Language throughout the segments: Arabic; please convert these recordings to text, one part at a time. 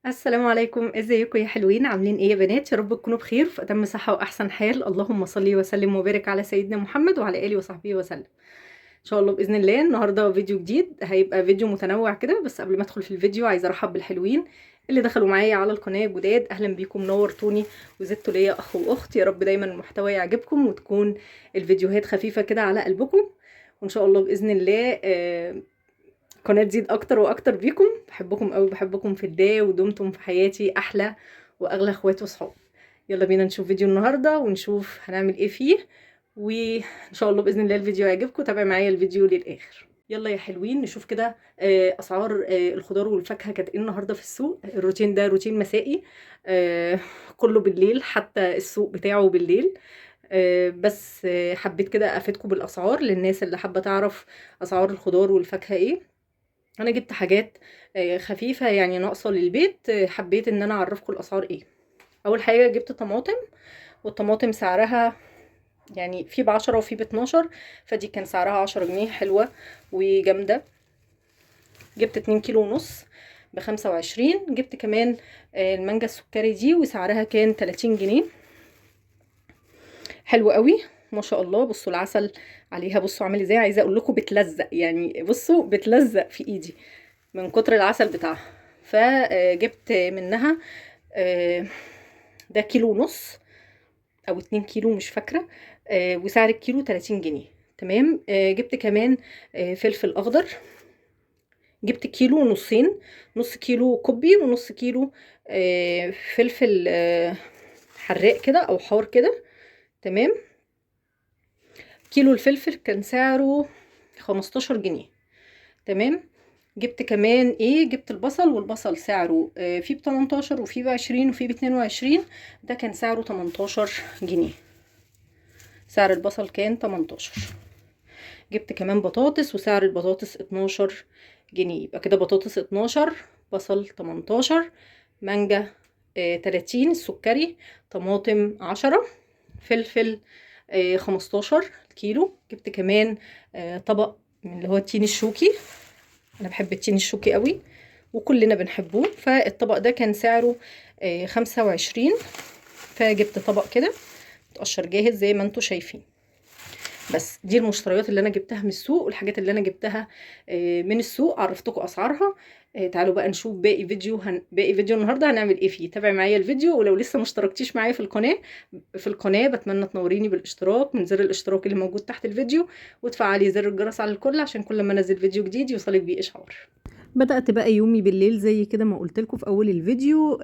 السلام عليكم، ازيكم يا حلوين؟ عاملين ايه يا بنات؟ يا رب تكونوا بخير في اتم صحه واحسن حال. اللهم صل وسلم وبارك على سيدنا محمد وعلى اله وصحبه وسلم. ان شاء الله باذن الله النهارده فيديو جديد، هيبقى فيديو متنوع كده. بس قبل ما ادخل في الفيديو عايزه ارحب بالحلوين اللي دخلوا معايا على القناه جداد. اهلا بيكم، نورتوني وزدتوا ليا اخ واخت. يا رب دايما المحتوى يعجبكم وتكون الفيديوهات خفيفه كده على قلبكم، وان شاء الله باذن الله قناة تزيد اكتر واكتر بيكم. بحبكم قوي، بحبكم في الله، ودمتم في حياتي احلى واغلى اخوات وصحاب. يلا بينا نشوف فيديو النهارده ونشوف هنعمل ايه فيه، وان شاء الله باذن الله الفيديو يعجبكم. تابعوا معايا الفيديو للاخر. يلا يا حلوين نشوف كده اسعار الخضار والفاكهه كانت ايه النهارده في السوق. الروتين ده روتين مسائي، كله بالليل، حتى السوق بتاعه بالليل. بس حبيت كده افيدكم بالاسعار للناس اللي حابه تعرف اسعار الخضار والفاكهه ايه. انا جبت حاجات خفيفة يعني ناقصة للبيت. حبيت ان انا اعرفكم الاسعار ايه. اول حاجة جبت طماطم، والطماطم سعرها يعني في ب10 وفي ب12، فدي كان سعرها 10 جنيه، حلوة وجامدة. جبت 2 كيلو ونص ب25. جبت كمان المانجا السكري دي وسعرها كان 30 جنيه، حلو قوي ما شاء الله. بصوا العسل عليها، بصوا عامل ازاي، عايزه اقول لكم بتلزق يعني، بصوا بتلزق في ايدي من كتر العسل بتاعها. فجبت منها ده كيلو ونص او 2 كيلو مش فاكرة. وسعر الكيلو 30 جنيه. تمام. جبت كمان فلفل اخضر. جبت كيلو ونصين، نص كيلو كوبي ونص كيلو فلفل حراق كده او حار كده. تمام. كيلو الفلفل كان سعره 15 جنيه. تمام. جبت كمان ايه، جبت البصل، والبصل سعره في ب18 وفي ب20 وفي ب22. ده كان سعره 18 جنيه. سعر البصل كان 18. جبت كمان بطاطس، وسعر البطاطس 12 جنيه. يبقى كده بطاطس 12، بصل 18، مانجا 30 السكري، طماطم 10، فلفل 15 كيلو. جبت كمان طبق من اللي هو التين الشوكي. انا بحب التين الشوكي قوي وكلنا بنحبه. فالطبق ده كان سعره 25. فجبت طبق كده متقشر جاهز زي ما انتوا شايفين. بس دي المشتريات اللي انا جبتها من السوق، والحاجات اللي انا جبتها من السوق عرفتكم اسعارها. تعالوا بقى نشوف باقي فيديو النهارده هنعمل ايه فيه. تابعي معايا الفيديو، ولو لسه مشتركتيش معايا في القناه بتمنى تنوريني بالاشتراك من زر الاشتراك اللي موجود تحت الفيديو، وتفعلي زر الجرس على الكل عشان كل ما انزل فيديو جديد يوصلك بيه اشعار. بدأت بقى يومي بالليل زي كده ما قلت لكم في اول الفيديو.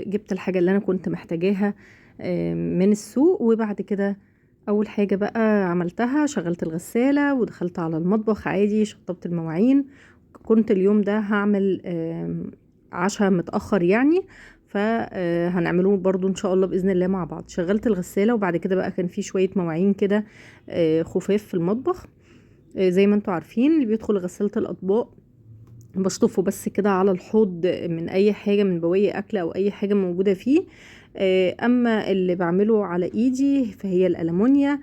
جبت الحاجة اللي انا كنت محتاجاها من السوق. وبعد كده اول حاجة بقى عملتها شغلت الغسالة ودخلت على المطبخ عادي، شطبت المواعين. كنت اليوم ده هعمل عشاء متأخر يعني، فهنعمله برضو ان شاء الله بإذن الله مع بعض. شغلت الغسالة وبعد كده بقى كان في شوية مواعين كده خفاف في المطبخ. زي ما انتوا عارفين اللي بيدخل غسالة الأطباق بشطفه بس كده على الحوض من اي حاجة من بواقي اكل او اي حاجة موجودة فيه. اما اللي بعمله على ايدي فهي الالمونيا.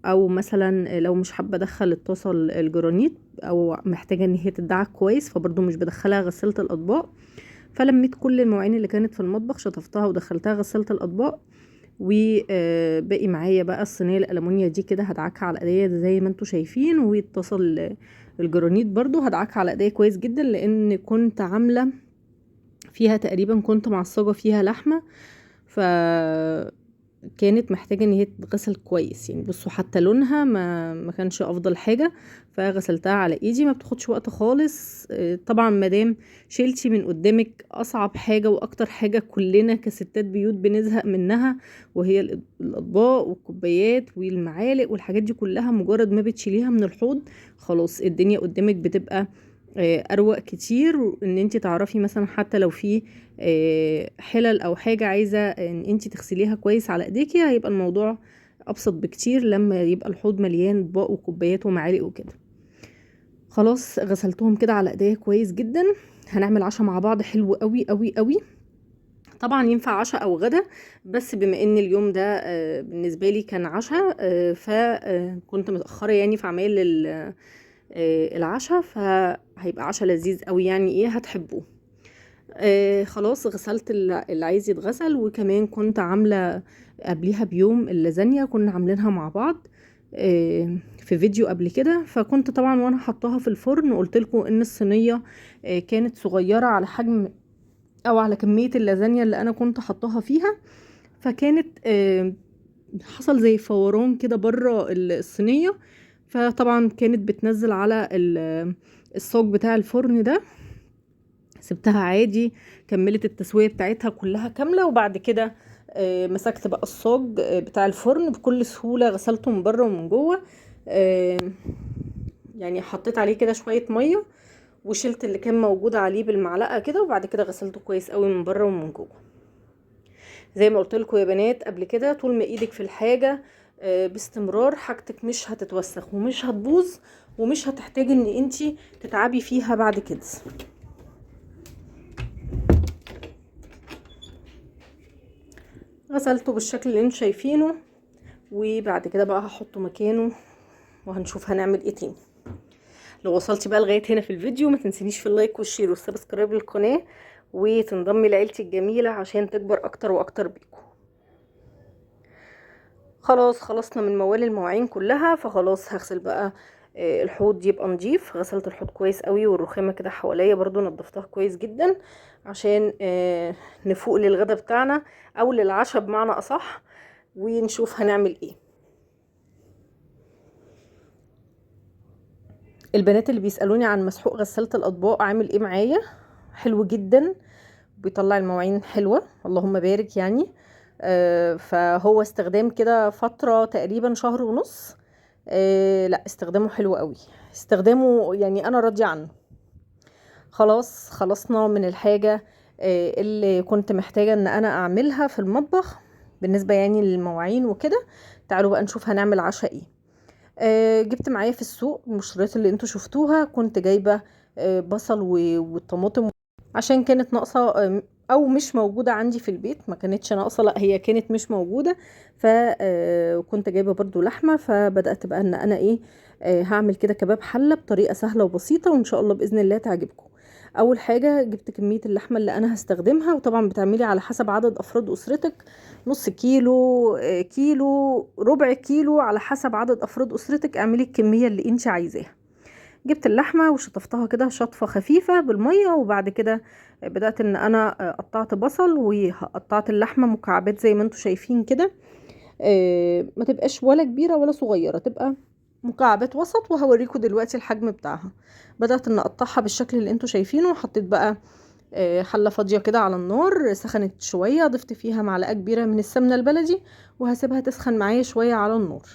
او مثلا لو مش حابة ادخل الطاسة الجرانيت او محتاجة ان هي تدعك كويس فبرضو مش بدخلها غسالة الاطباق. فلميت كل المواعين اللي كانت في المطبخ شطفتها ودخلتها غسالة الاطباق. وباقي معايا بقى الصينيه الالومنيا دي كده هدعكها على ايديا زي ما انتوا شايفين، واتصل الجرانيت برضو هدعكها على ايديا كويس جدا لان كنت عامله فيها تقريبا، كنت معصجه فيها لحمه، ف كانت محتاجة ان هي تتغسل كويس يعني. بصوا حتى لونها ما كانش افضل حاجة، فغسلتها على ايدي. ما بتاخدش وقت خالص. طبعا مادام شيلتي من قدامك اصعب حاجة واكتر حاجة كلنا كستات بيوت بنزهق منها، وهي الاطباق والكوبايات والمعالق والحاجات دي كلها، مجرد ما بتشيليها من الحوض خلاص الدنيا قدامك بتبقى اروق كتير. ان انت تعرفي مثلا حتى لو في حلل او حاجة عايزة ان انت تغسليها كويس على ايديكي، هيبقى الموضوع ابسط بكتير لما يبقى الحوض مليان اطباق وكوبايات ومعالق وكده. خلاص غسلتهم كده على ايديا كويس جدا. هنعمل عشاء مع بعض حلو قوي قوي قوي. طبعا ينفع عشاء او غدا، بس بما ان اليوم ده بالنسبه لي كان عشاء، فكنت متاخره يعني في عمايل العشاء، فهيبقى عشاء لذيذ قوي يعني، ايه هتحبوه. خلاص غسلت اللي عايز يتغسل، وكمان كنت عاملة قبليها بيوم اللازانيا كنا عاملينها مع بعض في فيديو قبل كده. فكنت طبعا وانا حطاها في الفرن قلت لكم ان الصينية كانت صغيرة على حجم او على كمية اللازانيا اللي انا كنت حطاها فيها، فكانت حصل زي فوران كده بره الصينية. فطبعا كانت بتنزل على الصاج بتاع الفرن ده. سبتها عادي، كملت التسوية بتاعتها كلها كاملة، وبعد كده مسكت بقى الصاج بتاع الفرن بكل سهولة، غسلته من بره ومن جوه. يعني حطيت عليه كده شوية مية وشلت اللي كان موجود عليه بالمعلقة كده، وبعد كده غسلته كويس قوي من بره ومن جوه. زي ما قلت لكم يا بنات قبل كده، طول ما ايدك في الحاجة باستمرار حاجتك مش هتتوسخ ومش هتبوظ ومش هتحتاجي ان انتي تتعبي فيها بعد كده. غسلته بالشكل اللي انتوا شايفينه، وبعد كده بقى هحطه مكانه وهنشوف هنعمل ايه تاني. لو وصلتي بقى لغايه هنا في الفيديو ما تنسينيش في اللايك والشير والسبسكرايب للقناه، وتنضمي لعيلتي الجميله عشان تكبر اكتر واكتر بيكم. خلاص خلصنا من موال المواعين كلها، فخلاص هغسل بقى الحوض يبقى نضيف. غسلت الحوض كويس قوي، والرخامه كده حواليا برضو نضفتها كويس جدا عشان نفوق للغدا بتاعنا او للعشاء بمعنى اصح، ونشوف هنعمل ايه. البنات اللي بيسألوني عن مسحوق غسالة الأطباق عامل ايه معايا، حلو جدا، بيطلع المواعين حلوة اللهم بارك يعني. فهو استخدام كده فترة تقريبا شهر ونص. لا استخدامه حلو قوي، استخدامه يعني انا راضية عنه. خلاص خلصنا من الحاجة اللي كنت محتاجة ان انا اعملها في المطبخ بالنسبة يعني للمواعين وكده. تعالوا بقى نشوف هنعمل عشاء ايه. جبت معايا في السوق المشتريات اللي انتوا شفتوها، كنت جايبة بصل والطماطم عشان كانت ناقصة او مش موجودة عندي في البيت. ما كانتش ناقصة، لا هي كانت مش موجودة. فكنت جايبة برضو لحمة، فبدأت بقى ان انا ايه هعمل كده كباب حلة بطريقة سهلة وبسيطة، وان شاء الله بإذن الله تعجبكم. اول حاجة جبت كمية اللحمة اللي انا هستخدمها، وطبعا بتعملي على حسب عدد افراد اسرتك، نص كيلو كيلو ربع كيلو، على حسب عدد افراد اسرتك اعملي الكمية اللي انت عايزاها. جبت اللحمة وشطفتها كده شطفة خفيفة بالمية، وبعد كده بدأت ان انا قطعت بصل وقطعت اللحمة مكعبات زي ما انتوا شايفين كده. ما تبقاش ولا كبيرة ولا صغيرة، تبقى مكعبات وسط، وهوريكم دلوقتي الحجم بتاعها. بدأت ان اقطعها بالشكل اللي انتوا شايفينه. حطيت بقى حلة فاضية كده على النار، سخنت شوية، ضفت فيها معلقة كبيرة من السمنة البلدي، وهسيبها تسخن معايا شوية على النار.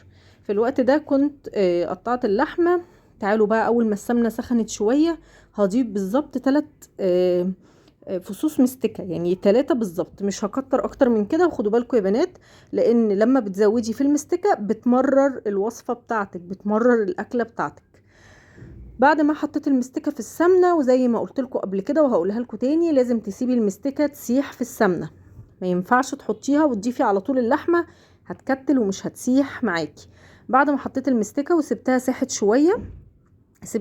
في الوقت ده كنت قطعت اللحمة. تعالوا بقى اول ما السمنة سخنت شوية هضيف بالظبط 3 فصوص مستكة، يعني 3 بالظبط، مش هكتر اكتر من كده. وخدوا بالكم يا بنات، لان لما بتزودي في المستكة بتمرر الوصفة بتاعتك، بتمرر الاكلة بتاعتك. بعد ما حطيت المستكة في السمنة، وزي ما قلت لكم قبل كده وهقولها لكم تاني، لازم تسيبي المستكة تسيح في السمنة، ما ينفعش تحطيها وتضيفي على طول اللحمة، هتكتل ومش هتسيح معاكي. بعد ما حطيت المستكة وسبتها ساحت شوية،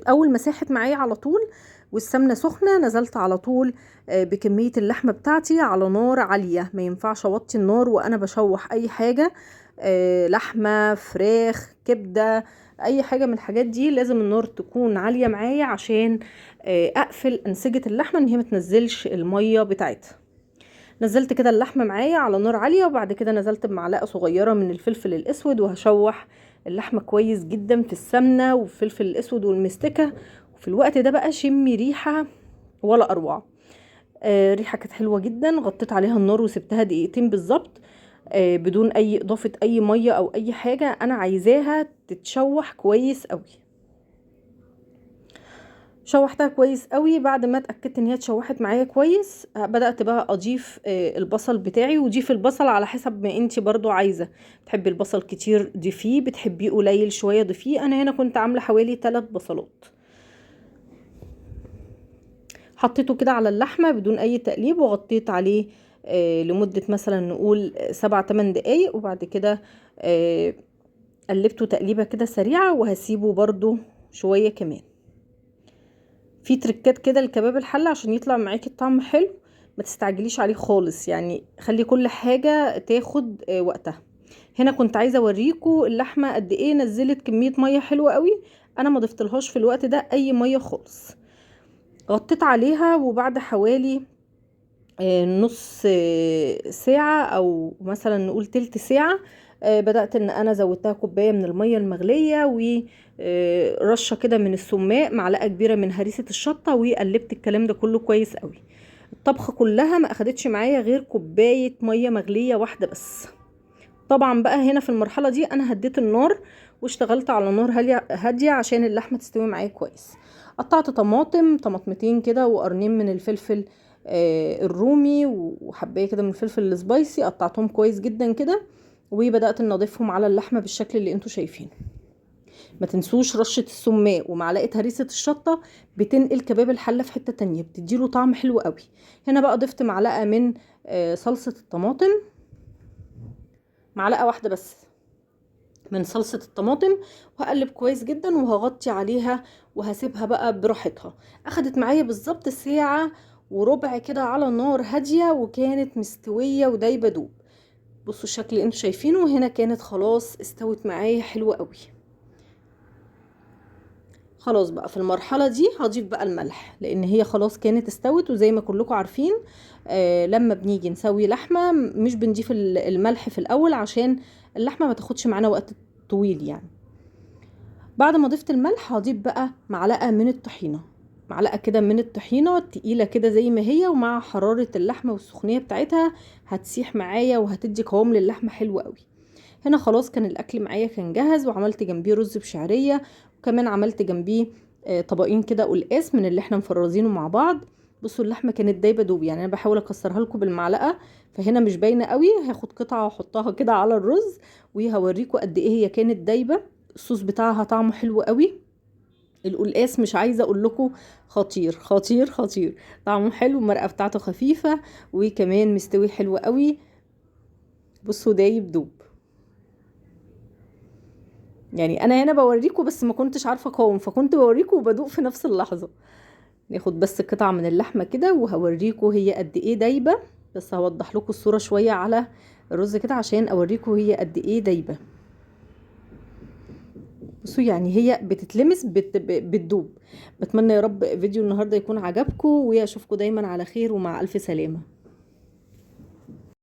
اول ما ساحت معايا على طول والسمنة سخنة، نزلت على طول بكمية اللحمة بتاعتي على نار عالية. ما ينفعش اوطي النار وانا بشوح اي حاجة، لحمة، فراخ، كبدة، اي حاجة من الحاجات دي، لازم النار تكون عالية معايا عشان اقفل انسجة اللحمة ان هي متنزلش المية بتاعتها. نزلت كده اللحمة معايا على نار عالية، وبعد كده نزلت بمعلقة صغيرة من الفلفل الاسود، وهشوح اللحمة كويس جدا في السمنة والفلفل الاسود والمستكة. وفي الوقت ده بقى شمي ريحة ولا اروع. ريحة كانت حلوة جدا. غطيت عليها النار وسبتها دقيقتين بالظبط، بدون اي اضافة اي مية او اي حاجة. انا عايزاها تتشوح كويس قوي. شوحتها كويس قوي. بعد ما اتاكدت ان هي اتشوحت معايا كويس، بدات بقى اضيف البصل بتاعي. وضيف البصل على حسب ما انتي برضو عايزه، بتحبي البصل كتير ضيفيه، بتحبيه قليل شويه ضيفيه. انا هنا كنت عامله حوالي 3 بصلات. حطيته كده على اللحمه بدون اي تقليب، وغطيت عليه لمده مثلا نقول 7-8 دقايق، وبعد كده قلبته تقليبه كده سريعه، وهسيبه برضو شويه كمان. في تركات كده الكباب الحله عشان يطلع معاكي الطعم حلو، ما تستعجليش عليه خالص، يعني خلي كل حاجة تاخد وقتها. هنا كنت عايزة اوريكم اللحمة قد ايه نزلت كمية مية حلوة قوي. انا ما ضفتلهاش في الوقت ده اي مية خالص. غطيت عليها وبعد حوالي نص ساعة او مثلا نقول تلت ساعة بدأت ان انا زودتها كوباية من المية المغلية ورشة كده من السماق، معلقة كبيرة من هريسة الشطة، وقلبت الكلام ده كله كويس قوي. الطبخة كلها ما اخدتش معايا غير كوباية مية مغلية واحدة بس. طبعا بقى هنا في المرحلة دي انا هديت النار واشتغلت على نار هادية عشان اللحمة تستوي معايا كويس. قطعت طماطمتين كده وقرنين من الفلفل الرومي وحبايه كده من الفلفل السبايسي، قطعتهم كويس جدا كده وبدأت ان اضيفهم على اللحمة بالشكل اللي انتوا شايفينه. ما تنسوش رشة السماق ومعلقة هريسة الشطة، بتنقل كباب الحلة في حتة تانية، بتديله طعم حلو قوي. هنا بقى ضفت معلقة من صلصة الطماطم، معلقة واحدة بس من صلصة الطماطم، وهقلب كويس جدا وهغطي عليها وهسيبها بقى براحتها. اخدت معايا بالظبط ساعة وربع كده على نار هادية، وكانت مستوية ودايبة دوب. بصوا الشكل اللي انتوا شايفينه هنا، كانت خلاص استوت معايا حلوة قوي. خلاص بقى في المرحلة دي هضيف بقى الملح، لان هي خلاص كانت استوت. وزي ما كلكم عارفين لما بنيجي نسوي لحمة مش بنضيف الملح في الاول عشان اللحمة ما تاخدش معانا وقت طويل يعني. بعد ما ضفت الملح هضيف بقى معلقة من الطحينة، معلقة كده من الطحينة تقيلة كده زي ما هي، ومع حرارة اللحمة والسخونية بتاعتها هتسيح معايا وهتدي قوام للحمة حلو قوي. هنا خلاص كان الاكل معايا كان جاهز، وعملت جنبيه رز بشعرية، وكمان عملت جنبيه طبقين كده قلقاس من اللي احنا مفرزينه مع بعض. بصوا اللحمة كانت دايبة دوب، يعني انا بحاول اكسرها لكم بالمعلقة فهنا مش باينة قوي. هاخد قطعة واحطها كده على الرز وهوريكم قد ايه هي كانت دايبة. الصوص بتاعها طعمه حلو قوي. القلقاس مش عايزه اقول لكم خطير خطير خطير، طعمه حلو، المرقه بتاعته خفيفه، وكمان مستوي حلو قوي. بصوا دايب دوب. يعني انا هنا بوريكم بس ما كنتش عارفه اقاوم، فكنت بوريكم وبدوق في نفس اللحظه. ناخد بس قطعه من اللحمه كده وهوريكم هي قد ايه دايبه. بس هوضح لكم الصوره شويه على الرز كده عشان اوريكم هي قد ايه دايبه. بصوا يعني هي بتتلمس بتدوب. بتمنى يا رب فيديو النهارده يكون عجبكم، واشوفكم دايما على خير ومع الف سلامه.